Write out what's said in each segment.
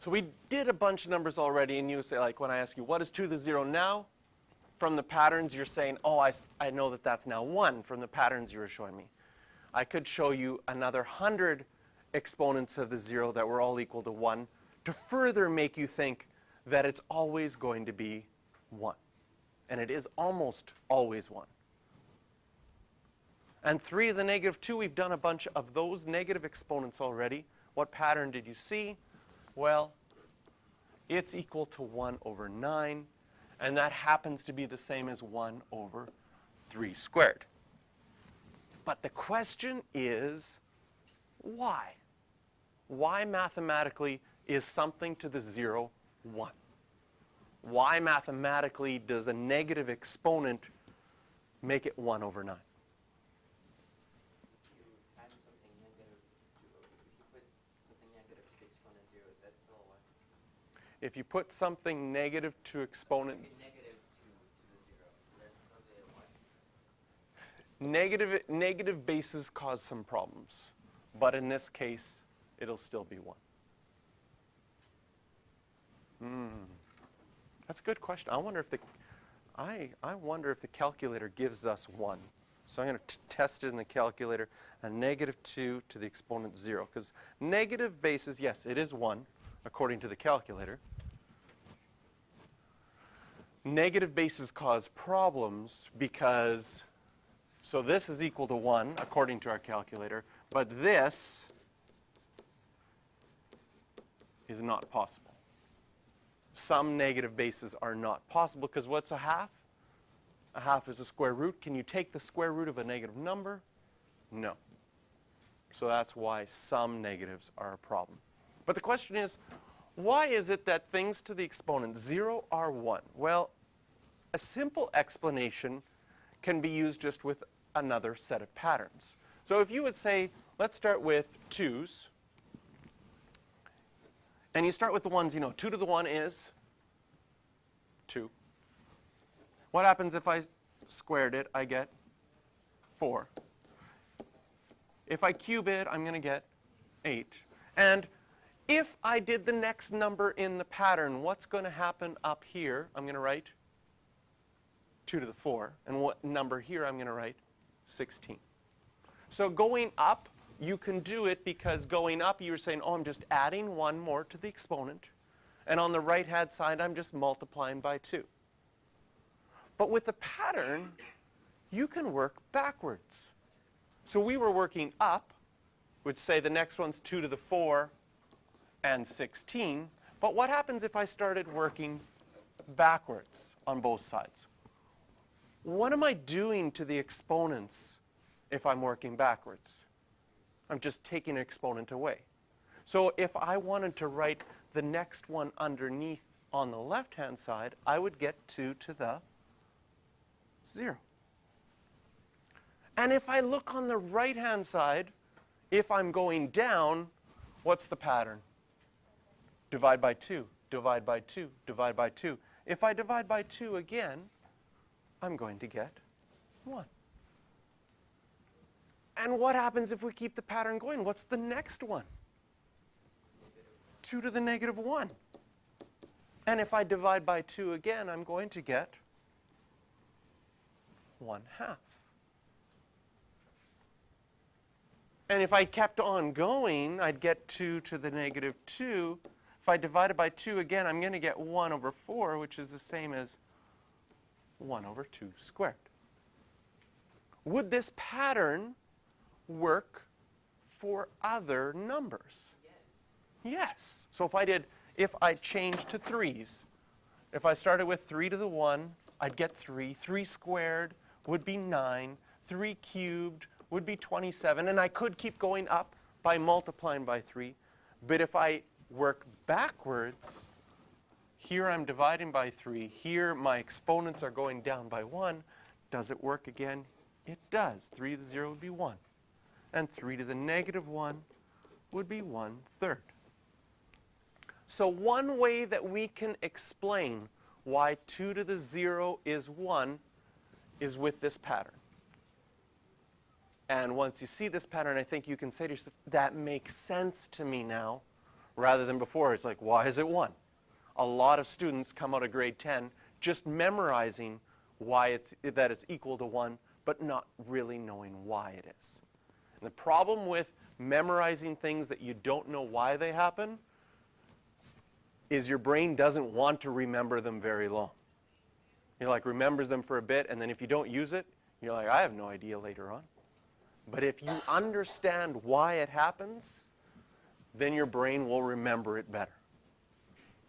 So we did a bunch of numbers already, and you say, like, when I ask you, what is 2 to the 0 now? From the patterns, you're saying, oh, I know that that's now 1 from the patterns you were showing me. I could show you another 100 exponents of the 0 that were all equal to 1 to further make you think that it's always going to be 1. And it is almost always 1. And 3 to the negative 2, we've done a bunch of those negative exponents already. What pattern did you see? Well, it's equal to 1 over 9. And that happens to be the same as 1 over 3 squared. But the question is, why? Why mathematically is something to the 0 1? Why mathematically does a negative exponent make it 1 over 9? If you put something negative to exponents, negative bases cause some problems, but in this case, it'll still be 1. That's a good question. I wonder if the calculator gives us 1. So I'm going to test it in the calculator, a negative 2 to the exponent 0, because negative bases, yes, it is 1 according to the calculator. Negative bases cause problems because, so this is equal to 1 according to our calculator, but this is not possible. Some negative bases are not possible because what's a half? A half is a square root. Can you take the square root of a negative number? No. So that's why some negatives are a problem. But the question is, why is it that things to the exponent 0 are 1? Well, a simple explanation can be used just with another set of patterns. So if you would say, let's start with 2's, and you start with the ones you know. 2 to the 1 is 2. What happens if I squared it? I get 4. If I cube it, I'm going to get 8. And if I did the next number in the pattern, what's going to happen up here? I'm going to write 2 to the 4. And what number here? I'm going to write 16. So going up, you can do it because going up, you're saying, oh, I'm just adding 1 more to the exponent. And on the right-hand side, I'm just multiplying by 2. But with the pattern, you can work backwards. So we were working up, which say the next one's 2 to the 4 and 16. But what happens if I started working backwards on both sides? What am I doing to the exponents if I'm working backwards? I'm just taking an exponent away. So if I wanted to write the next one underneath on the left-hand side, I would get 2 to the 0. And if I look on the right-hand side, if I'm going down, what's the pattern? Divide by 2, divide by 2, divide by 2. If I divide by 2 again, I'm going to get 1. And what happens if we keep the pattern going? What's the next one? 2 to the negative 1. And if I divide by 2 again, I'm going to get 1/2. And if I kept on going, I'd get 2 to the negative 2. If I divided by 2 again, I'm going to get 1 over 4, which is the same as 1 over 2 squared. Would this pattern work for other numbers? Yes. Yes. So if I changed to 3's, if I started with 3 to the 1, I'd get 3. 3 squared would be 9. 3 cubed would be 27. And I could keep going up by multiplying by 3. But if I work backwards, here I'm dividing by 3. Here my exponents are going down by 1. Does it work again? It does. 3 to the 0 would be 1. And 3 to the negative 1 would be 1/3. So one way that we can explain why 2 to the 0 is 1 is with this pattern. And once you see this pattern, I think you can say to yourself, that makes sense to me now. rather than before. It's like, why is it 1? A lot of students come out of grade 10 just memorizing that it's equal to 1, but not really knowing why it is. And the problem with memorizing things that you don't know why they happen is your brain doesn't want to remember them very long. You're like, remembers them for a bit, and then if you don't use it, you're like, I have no idea later on. But if you understand why it happens, then your brain will remember it better.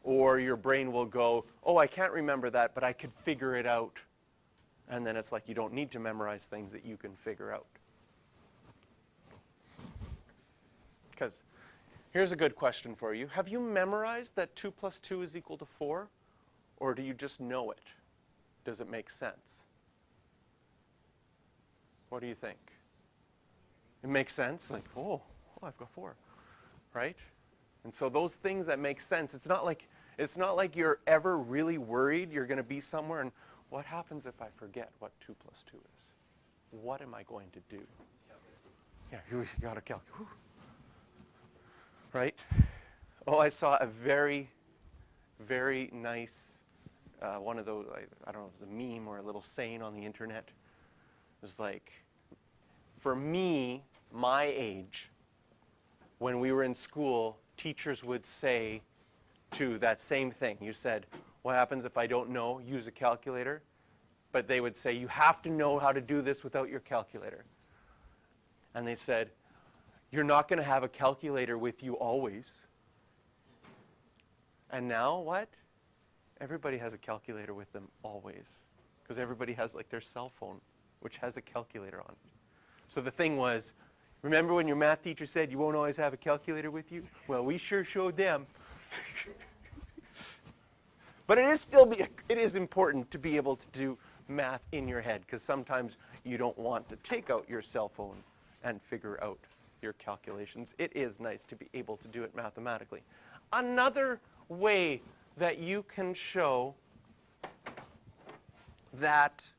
Or your brain will go, oh, I can't remember that, but I could figure it out. And then it's like you don't need to memorize things that you can figure out. Because here's a good question for you. Have you memorized that 2 plus 2 is equal to 4? Or do you just know it? Does it make sense? What do you think? It makes sense? Like, oh, I've got 4, right? And so those things that make sense, it's not like you're ever really worried you're going to be somewhere and what happens if I forget what 2 plus 2 is? What am I going to do? Yeah, you got to calculate. Right? Oh, I saw a very, very nice, one of those, I don't know if it was a meme or a little saying on the internet. It was like, for me, my age, when we were in school, teachers would say to that same thing. You said, what happens if I don't know? Use a calculator. But they would say, you have to know how to do this without your calculator. And they said, you're not going to have a calculator with you always. And now what? Everybody has a calculator with them always. Because everybody has like their cell phone, which has a calculator on it. So the thing was, remember when your math teacher said you won't always have a calculator with you? Well, we sure showed them. But it is important to be able to do math in your head, because sometimes you don't want to take out your cell phone and figure out your calculations. It is nice to be able to do it mathematically. Another way that you can show that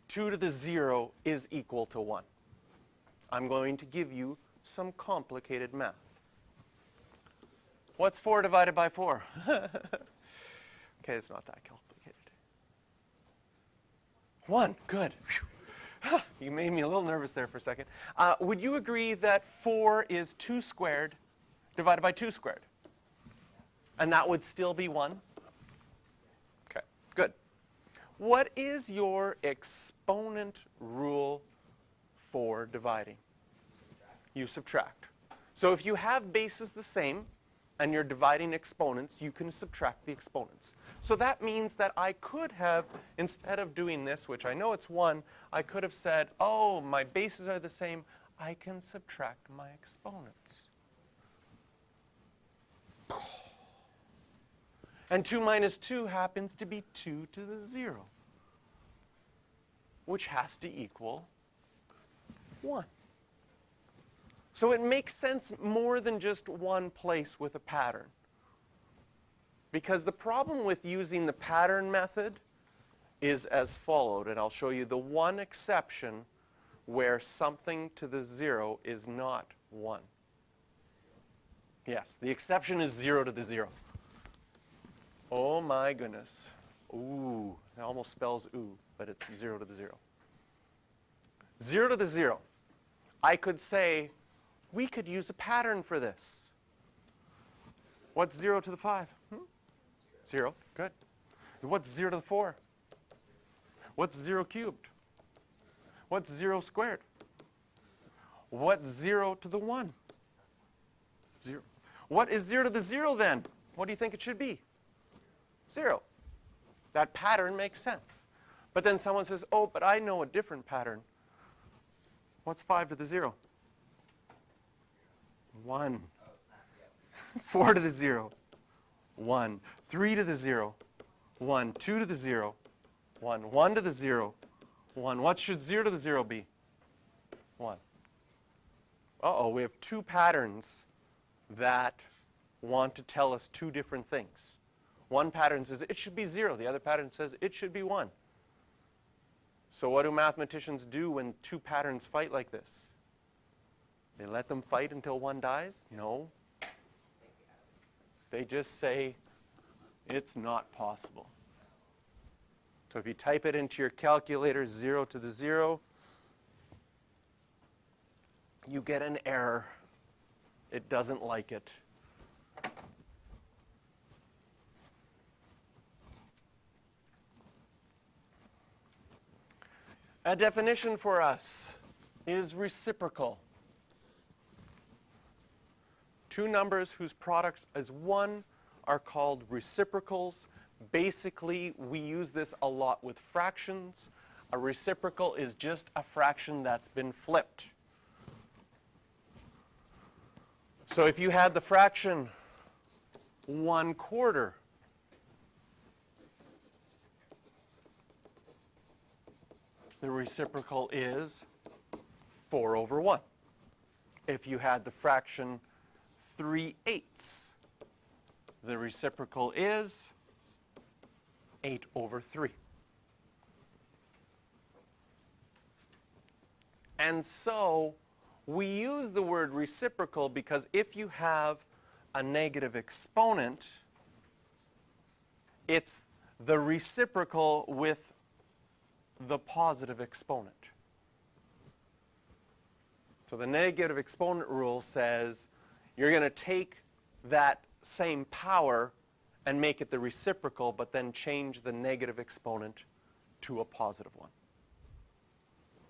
2 to the 0 is equal to 1. I'm going to give you some complicated math. What's 4 divided by 4? Okay, it's not that complicated. 1, good. You made me a little nervous there for a second. Would you agree that 4 is 2 squared divided by 2 squared? And that would still be 1? Okay, good. What is your exponent rule for dividing? You subtract. So if you have bases the same and you're dividing exponents, you can subtract the exponents. So that means that I could have, instead of doing this, which I know it's 1, I could have said, oh, my bases are the same. I can subtract my exponents. And 2 minus 2 happens to be 2 to the 0, which has to equal 1. So it makes sense more than just one place with a pattern. Because the problem with using the pattern method is as followed, and I'll show you the one exception where something to the 0 is not 1. Yes, the exception is 0 to the 0. Oh my goodness. Ooh, it almost spells ooh, but it's 0 to the 0. 0 to the 0. I could say, we could use a pattern for this. What's 0 to the 5? 0, good. What's 0 to the 4? What's 0 cubed? What's 0 squared? What's 0 to the 1? 0. What is 0 to the 0 then? What do you think it should be? 0. That pattern makes sense. But then someone says, oh, but I know a different pattern. What's 5 to the 0? 1. 4 to the 0. 1. 3 to the 0. 1. 2 to the 0. 1. 1 to the 0. 1. What should 0 to the 0 be? 1. Uh-oh, we have two patterns that want to tell us two different things. One pattern says it should be 0. The other pattern says it should be 1. So what do mathematicians do when two patterns fight like this? They let them fight until one dies? No. They just say it's not possible. So if you type it into your calculator, 0 to the 0, you get an error. It doesn't like it. A definition for us is reciprocal. Two numbers whose product is 1 are called reciprocals. Basically, we use this a lot with fractions. A reciprocal is just a fraction that's been flipped. So if you had the fraction 1/4, the reciprocal is 4/1. If you had the fraction 3/8, the reciprocal is 8/3. And so we use the word reciprocal because if you have a negative exponent, it's the reciprocal with the positive exponent. So the negative exponent rule says you're going to take that same power and make it the reciprocal, but then change the negative exponent to a positive one.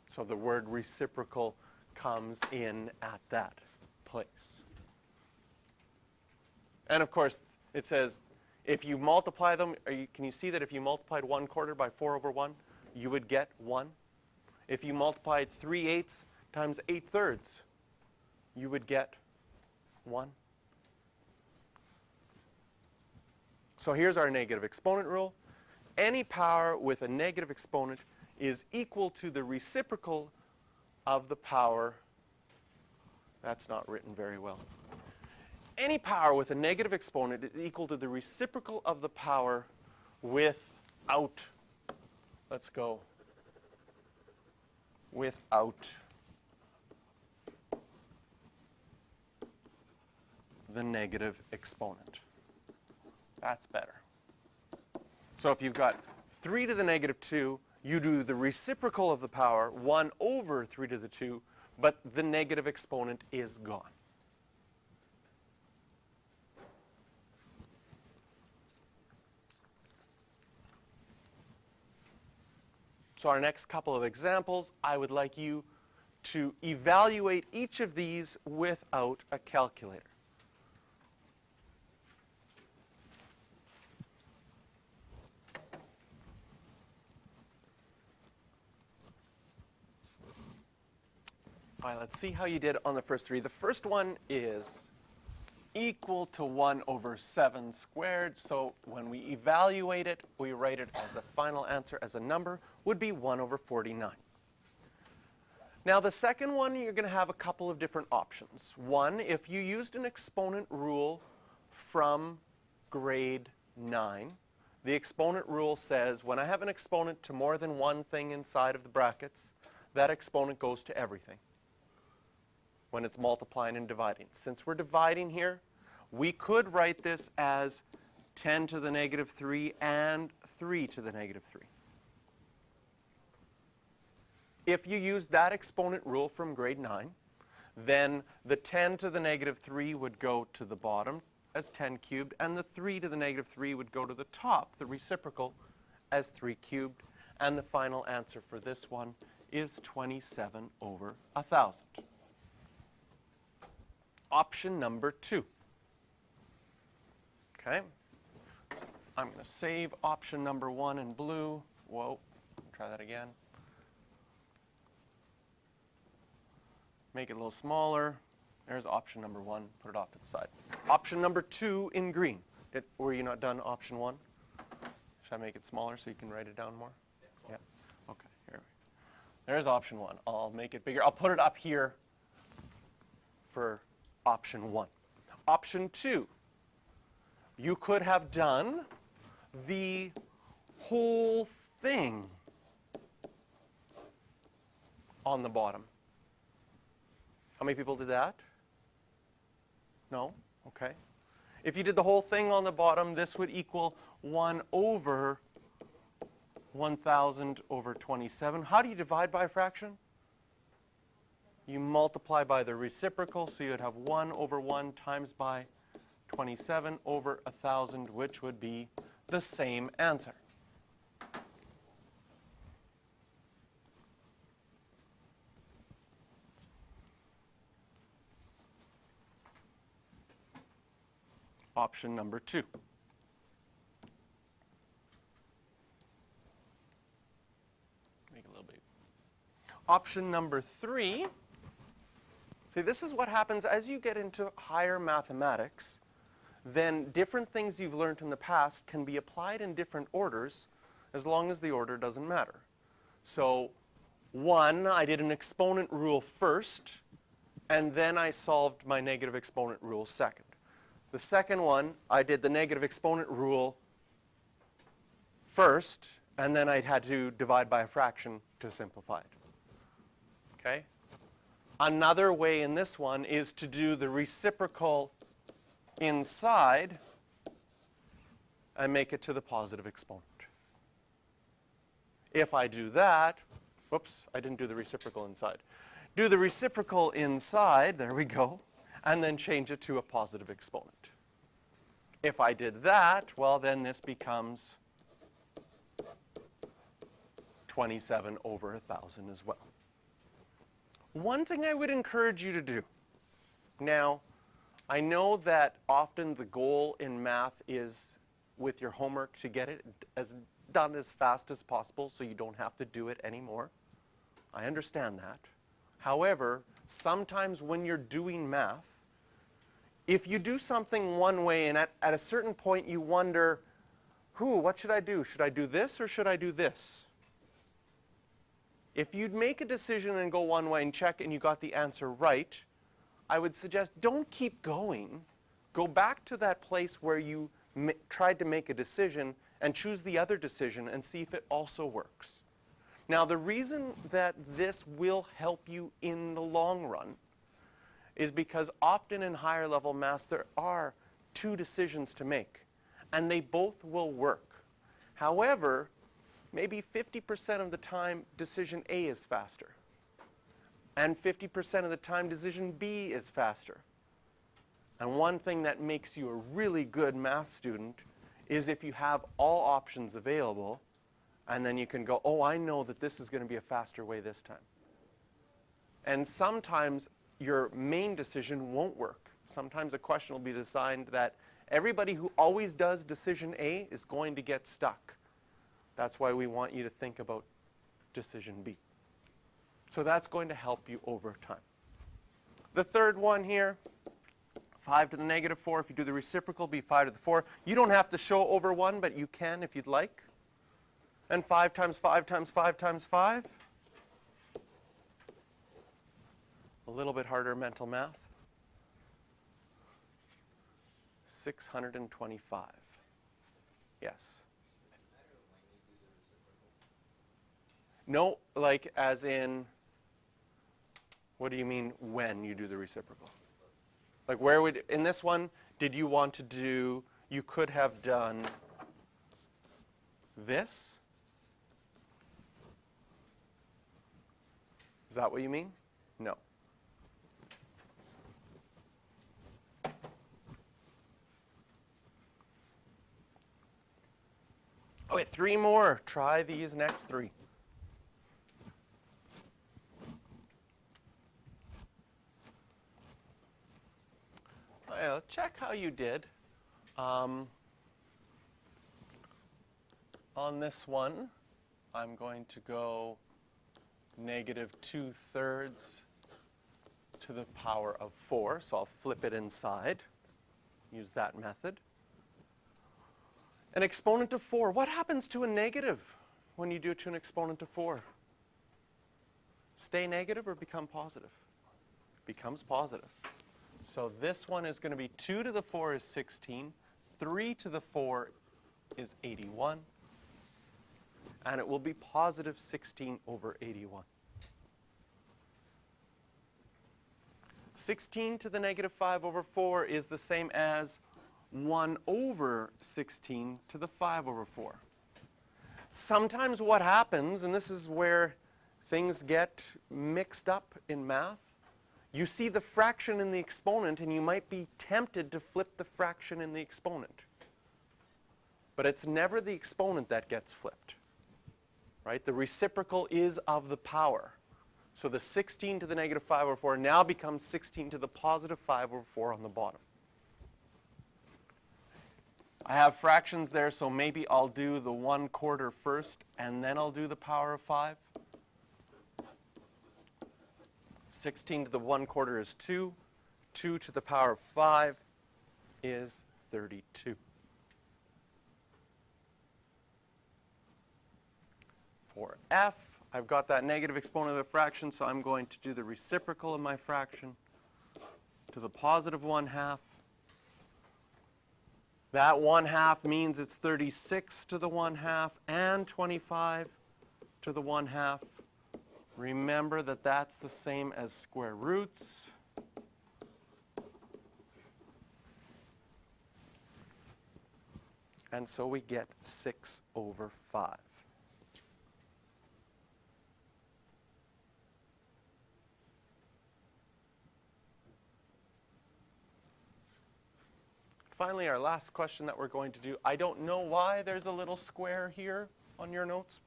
So the word reciprocal comes in at that place. And of course, it says if you multiply them, can you see that if you multiplied 1/4 by 4/1, you would get 1? If you multiplied 3/8 times 8/3, you would get 1. So here's our negative exponent rule. Any power with a negative exponent is equal to the reciprocal of the power. That's not written very well. Any power with a negative exponent is equal to the reciprocal of the power without, let's go, without the negative exponent. That's better. So if you've got 3 to the negative 2, you do the reciprocal of the power, 1/3 to the 2, but the negative exponent is gone. So our next couple of examples, I would like you to evaluate each of these without a calculator. All right, let's see how you did on the first 3. The first one is equal to 1/7 squared. So when we evaluate it, we write it as a final answer as a number, would be 1/49. Now the second one, you're going to have a couple of different options. One, if you used an exponent rule from grade 9, the exponent rule says when I have an exponent to more than one thing inside of the brackets, that exponent goes to everything when it's multiplying and dividing. Since we're dividing here, we could write this as 10 to the negative 3 and 3 to the negative 3. If you use that exponent rule from grade 9, then the 10 to the negative 3 would go to the bottom as 10 cubed, and the 3 to the negative 3 would go to the top, the reciprocal, as 3 cubed. And the final answer for this one is 27/1000. Option number 2. Okay, so I'm going to save option number 1 in blue. Whoa, try that again. Make it a little smaller. There's option number 1. Put it off to the side. Option number 2 in green. Were you not done option 1? Should I make it smaller so you can write it down more? Yeah. Okay, here we go. There's option 1. I'll make it bigger. I'll put it up here for option 1. Option 2. You could have done the whole thing on the bottom. How many people did that? No? Okay. If you did the whole thing on the bottom, this would equal 1 over 1,000 over 27. How do you divide by a fraction? You multiply by the reciprocal, so you'd have 1 over 1 times by 27 over 1,000, which would be the same answer. Option number 2. Make it a little bit. Option number 3. See, this is what happens as you get into higher mathematics. Then different things you've learned in the past can be applied in different orders as long as the order doesn't matter. So 1, I did an exponent rule first, and then I solved my negative exponent rule second. The second one, I did the negative exponent rule first, and then I had to divide by a fraction to simplify it. Okay? Another way in this one is to do the reciprocal inside and make it to the positive exponent. If I do that, whoops, I didn't do the reciprocal inside. Do the reciprocal inside, there we go, and then change it to a positive exponent. If I did that, well, then this becomes 27 over 1,000 as well. One thing I would encourage you to do. Now, I know that often the goal in math is with your homework to get it done as fast as possible so you don't have to do it anymore. I understand that. However, sometimes when you're doing math, if you do something one way and at a certain point you wonder, what should I do? Should I do this or should I do this? If you'd make a decision and go one way and check and you got the answer right, I would suggest don't keep going. Go back to that place where you tried to make a decision and choose the other decision and see if it also works. Now, the reason that this will help you in the long run is because often in higher level maths there are 2 decisions to make, and they both will work. However, maybe 50% of the time decision A is faster, and 50% of the time decision B is faster. And one thing that makes you a really good math student is if you have all options available, and then you can go, oh, I know that this is going to be a faster way this time. And sometimes your main decision won't work. Sometimes a question will be designed that everybody who always does decision A is going to get stuck. That's why we want you to think about decision B. So that's going to help you over time. The third one here, 5 to the negative 4. If you do the reciprocal, be 5 to the 4. You don't have to show over 1, but you can if you'd like. And 5 times 5 times 5 times 5. A little bit harder mental math. 625. Yes. No, like as in, what do you mean when you do the reciprocal? Like where would, in this one, did you want to do, you could have done this? Is that what you mean? No. Okay, 3 more. Try these next 3. Check how you did. On this one, I'm going to go negative 2/3 to the power of 4. So I'll flip it inside. Use that method. An exponent of 4. What happens to a negative when you do it to an exponent of 4? Stay negative or become positive? Becomes positive. So this one is going to be 2 to the 4 is 16. 3 to the 4 is 81. And it will be positive 16 over 81. 16 to the negative 5 over 4 is the same as 1 over 16 to the 5 over 4. Sometimes what happens, and this is where things get mixed up in math, you see the fraction in the exponent and you might be tempted to flip the fraction in the exponent. But it's never the exponent that gets flipped, right? The reciprocal is of the power. So the 16 to the negative 5 over 4 now becomes 16 to the positive 5 over 4 on the bottom. I have fractions there, so maybe I'll do the 1/4 first, and then I'll do the power of 5. 16 to the 1/4 is 2. 2 to the power of 5 is 32. For f, I've got that negative exponent of the fraction, so I'm going to do the reciprocal of my fraction to the positive 1/2. That 1/2 means it's 36 to the 1/2 and 25 to the 1/2. Remember that that's the same as square roots. And so we get 6 over 5. Finally, our last question that we're going to do. I don't know why there's a little square here on your notes,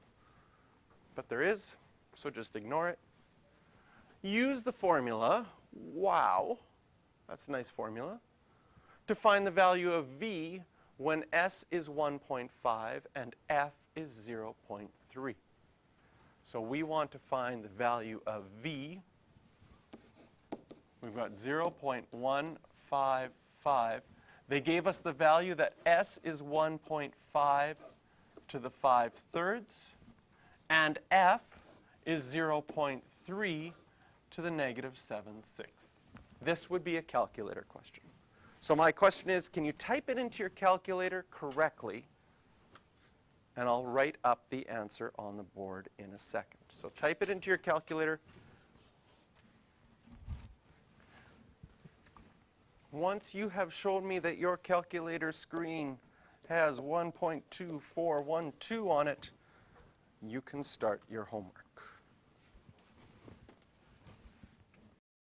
but there is. So just ignore it. Use the formula, wow, that's a nice formula, to find the value of v when s is 1.5 and f is 0.3. So we want to find the value of v. We've got 0.155. They gave us the value that s is 1.5 to the 5/3 and f is 0.3 to the negative 7/6. This would be a calculator question. So my question is, can you type it into your calculator correctly? And I'll write up the answer on the board in a second. So type it into your calculator. Once you have shown me that your calculator screen has 1.2412 on it, you can start your homework.